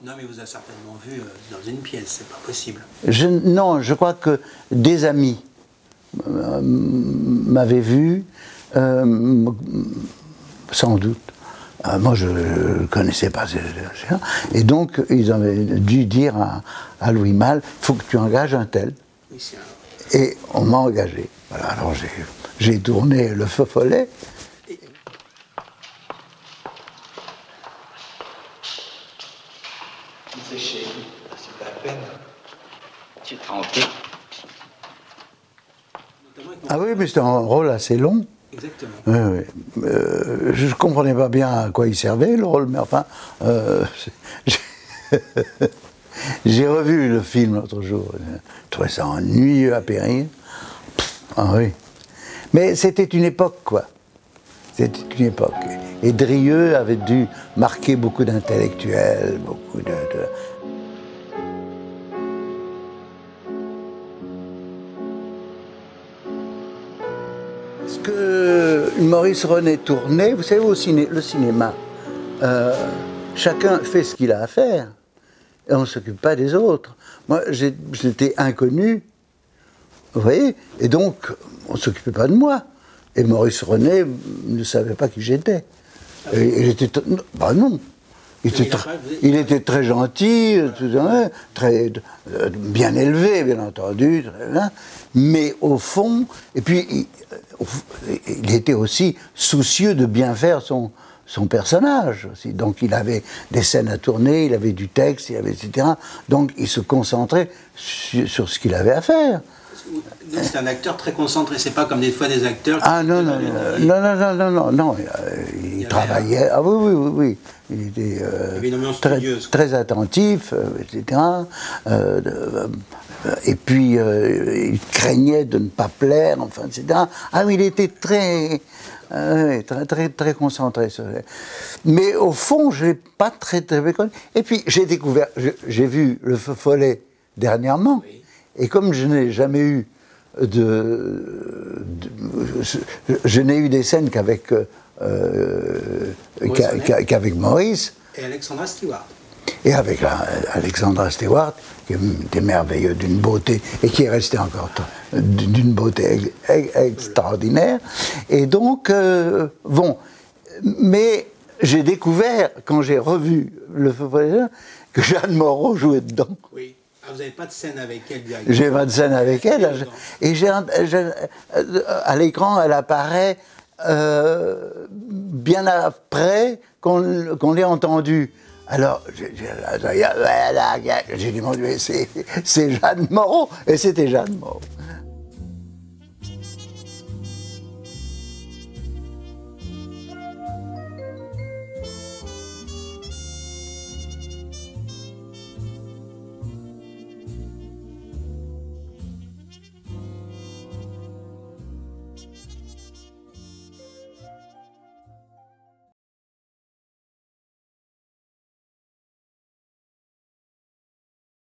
Non, mais vous avez certainement vu dans une pièce, c'est pas possible. Non, je crois que des amis m'avaient vu, sans doute. Moi, je ne connaissais pas ces gens. Et donc, ils avaient dû dire à Louis Malle, il faut que tu engages un tel. Oui, et on m'a engagé. Voilà, alors j'ai tourné Le Feu Follet. C'est chez lui, c'est pas la peine. Tu es tranquille. Ah oui, mais c'était un rôle assez long. Exactement. Oui, oui. Je ne comprenais pas bien à quoi il servait, le rôle, mais enfin... j'ai revu le film l'autre jour. Je trouvais ça ennuyeux à périr. Ah oui. Mais c'était une époque, quoi. C'était une époque. Et Drieux avait dû marquer beaucoup d'intellectuels, beaucoup de... Ce que Maurice René tournait, vous savez, le cinéma, chacun fait ce qu'il a à faire, et on ne s'occupe pas des autres. Moi, j'étais inconnu, vous voyez, et donc, on ne s'occupait pas de moi. Et Maurice René ne savait pas qui j'étais. Il était... Bah non. Il était très gentil, très bien élevé, bien entendu, mais au fond, et puis il était aussi soucieux de bien faire son personnage aussi. Donc il avait des scènes à tourner, il avait du texte, etc. Donc il se concentrait sur ce qu'il avait à faire. Donc c'est un acteur très concentré, c'est pas comme des fois des acteurs... Ah non, non, il travaillait, ah oui, il était très attentif, etc. Et puis il craignait de ne pas plaire, enfin, etc. Ah oui, il était très concentré. Mais au fond, je l'ai pas très connu. Et puis j'ai découvert, j'ai vu Le Feu Follet dernièrement. Oui. Et comme je n'ai jamais eu je n'ai eu des scènes qu'avec Maurice. Et Alexandra Stewart. Et avec Alexandra Stewart, qui était merveilleuse, d'une beauté, et qui est restée encore d'une beauté extraordinaire. Et donc, bon, mais j'ai découvert, quand j'ai revu Le Feu Follet, que Jeanne Moreau jouait dedans. Oui. Ah, vous n'avez pas de scène avec elle directement? J'ai pas de scène avec elle. Et à l'écran, elle apparaît bien après qu'on l'ait entendue. Alors, j'ai dit, mon Dieu, c'est Jeanne Moreau. Et c'était Jeanne Moreau.